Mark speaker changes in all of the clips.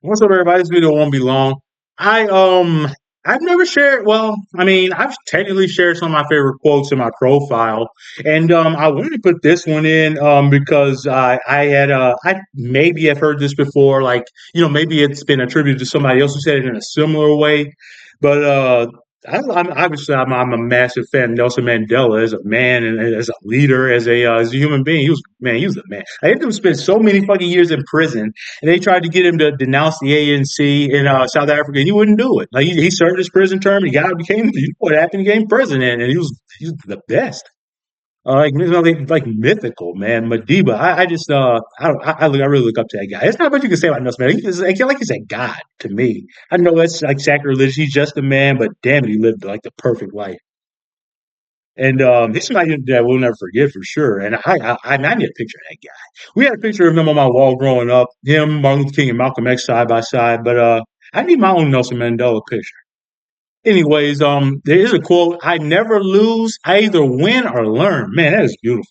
Speaker 1: What's up, everybody? This video won't be long. I I've never shared. Well, I mean, I've technically shared some of my favorite quotes in my profile, and I wanted to put this one in because I maybe have heard this before. Like maybe it's been attributed to somebody else who said it in a similar way, but I'm obviously I'm a massive fan of Nelson Mandela as a man and as a leader, as a human being. He was the man. I think he spent so many fucking years in prison, and they tried to get him to denounce the ANC in South Africa, and he wouldn't do it. Like he served his prison term, he got became what happened, he became president, and he was the best. Like mythical, man. Madiba, I just I really look up to that guy. It's not much you can say about Nelson Mandela. I feel like he's a god to me. I know that's like sacrilegious. He's just a man, but damn it, he lived like the perfect life. And this is somebody that we'll never forget for sure. And I need a picture of that guy. We had a picture of him on my wall growing up. Him, Martin Luther King, and Malcolm X side by side. But I need my own Nelson Mandela picture. Anyways, there is a quote: "I never lose. I either win or learn." Man, that is beautiful.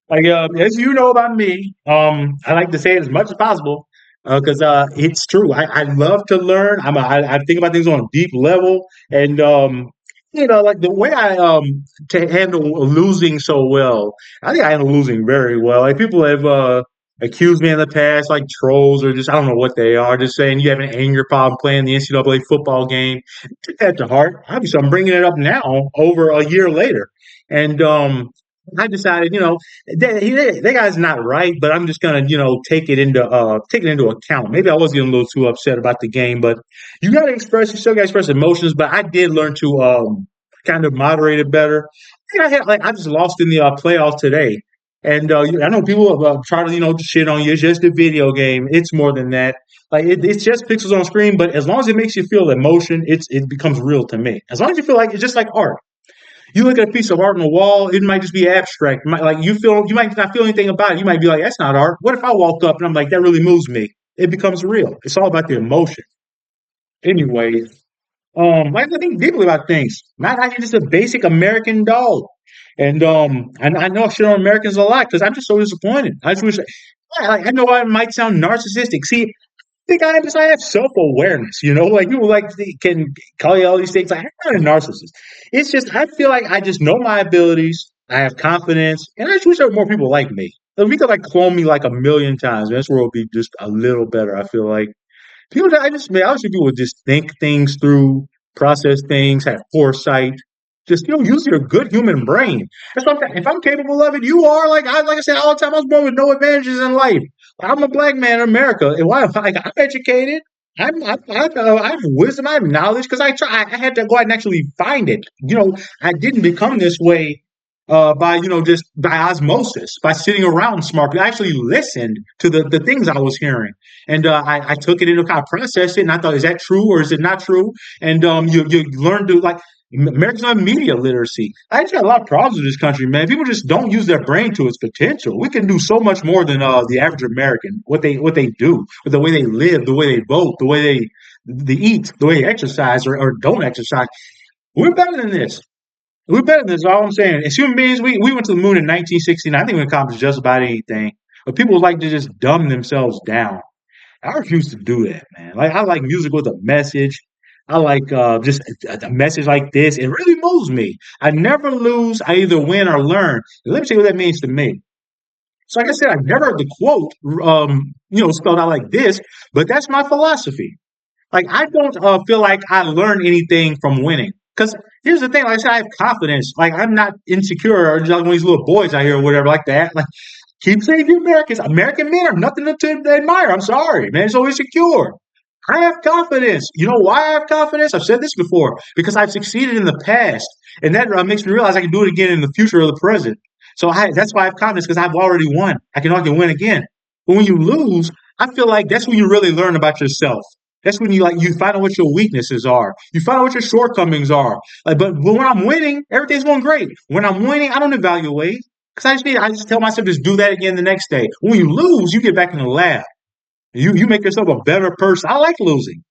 Speaker 1: Like as you know about me, I like to say it as much as possible because it's true. I love to learn. I think about things on a deep level, and like the way I to handle losing so well. I think I handle losing very well. Like people have accused me in the past, like trolls or just I don't know what they are, just saying you have an anger problem playing the NCAA football game. Took that to heart. Obviously, I'm bringing it up now, over a year later, and I decided, that guy's not right, but I'm just gonna, take it into account. Maybe I was getting a little too upset about the game, but you still gotta express emotions. But I did learn to kind of moderate it better. I just lost in the playoffs today, and I know people have tried to, shit on you. It's just a video game. It's more than that. Like it's just pixels on screen, but as long as it makes you feel emotion, it becomes real to me. As long as you feel like it's just like art. You look at a piece of art on the wall, it might just be abstract. You might not feel anything about it. You might be like, that's not art. What if I walk up and I'm like, that really moves me? It becomes real. It's all about the emotion. Anyway, like I think deeply about things. Not like just a basic American dog. And I know I shit on Americans a lot because I'm just so disappointed. I just wish I know I might sound narcissistic. See, think I have self awareness. Like people can call you all these things. Like I'm not a narcissist. It's just I feel like I just know my abilities. I have confidence, and I just wish there were more people like me. If we could like clone me like a million times, this world would be just a little better. I feel like people. I wish people would just think things through, process things, have foresight. Just use your good human brain. That's what I'm saying. If I'm capable of it, you are. Like I said all the time, I was born with no advantages in life. I'm a black man in America, and why? Like I'm educated. I have wisdom. I have knowledge because I try. I had to go out and actually find it. I didn't become this way by just by osmosis, by sitting around smart people. I actually listened to the things I was hearing, and I took it into kind of processed it, and I thought, is that true or is it not true? And you learn to like. Americans have media literacy. I actually got a lot of problems with this country, man. People just don't use their brain to its potential. We can do so much more than the average American. What they do, with the way they live, the way they vote, the way they eat, the way they exercise or don't exercise. We're better than this. We're better than this. All I'm saying. As human beings, we went to the moon in 1969. I think we accomplished just about anything. But people like to just dumb themselves down. I refuse to do that, man. Like I like music with a message. I like just a message like this. It really moves me. I never lose. I either win or learn. And let me tell you what that means to me. So, like I said, I've never heard the quote, spelled out like this, but that's my philosophy. Like I don't feel like I learn anything from winning. Because here's the thing, like I said, I have confidence. Like I'm not insecure or just like one of these little boys out here or whatever like that. Like keep saying you Americans. American men are nothing to admire. I'm sorry, man. It's always secure. I have confidence. You know why I have confidence? I've said this before because I've succeeded in the past, and that makes me realize I can do it again in the future or the present. So that's why I have confidence because I've already won. I can win again. But when you lose, I feel like that's when you really learn about yourself. That's when you find out what your weaknesses are. You find out what your shortcomings are. But when I'm winning, everything's going great. When I'm winning, I don't evaluate because I just tell myself just do that again the next day. When you lose, you get back in the lab. You make yourself a better person. I like losing.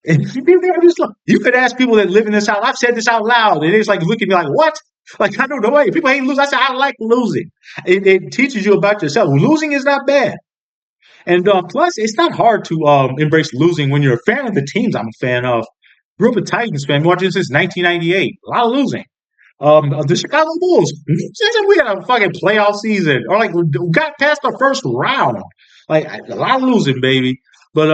Speaker 1: And you could ask people that live in this house. I've said this out loud, and it's like look at me like what? Like I don't know why people hate losing. I said I like losing. It teaches you about yourself. Losing is not bad. And plus, it's not hard to embrace losing when you're a fan of the teams I'm a fan of. Grew up a Titans fan, watching since 1998. A lot of losing. The Chicago Bulls, since we had a fucking playoff season, or like we got past the first round, like a lot of losing, baby. But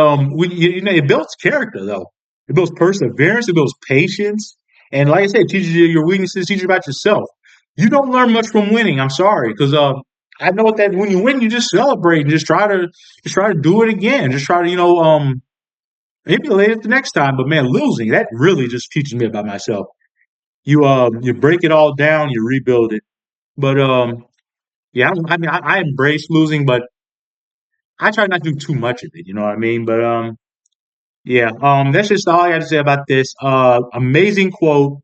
Speaker 1: you know, it builds character though. It builds perseverance. It builds patience, and like I said, it teaches you your weaknesses, teaches you about yourself. You don't learn much from winning. I'm sorry, because I know that when you win, you just celebrate and just try to do it again. Just try to emulate it the next time. But man, losing that really just teaches me about myself. You break it all down, you rebuild it. But yeah, I mean I embrace losing, but I try not to do too much of it. You know what I mean? But yeah, that's just all I got to say about this. Amazing quote,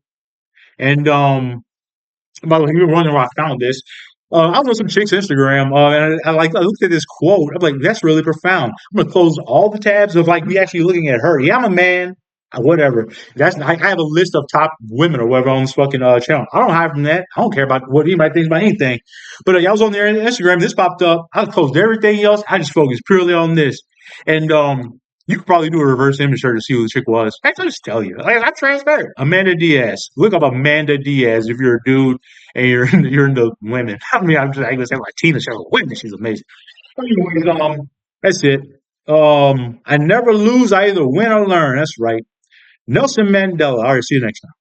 Speaker 1: and by the way, you were wondering where I found this. I was on some chick's Instagram, and I looked at this quote. I'm like, that's really profound. I'm gonna close all the tabs of like me actually looking at her. Yeah, I'm a man. Whatever. I have a list of top women or whatever on this fucking channel. I don't hide from that. I don't care about what anybody thinks about anything. But I was on there on Instagram. This popped up. I closed everything else. I just focused purely on this. And you could probably do a reverse image search to see who the chick was. I just tell you. Like, I'm transparent. Amanda Diaz. Look up Amanda Diaz if you're a dude and you're into women. I mean, I was saying Latina. She's a women. She's amazing. Anyways, that's it. I never lose. I either win or learn. That's right. Nelson Mandela. All right. See you next time.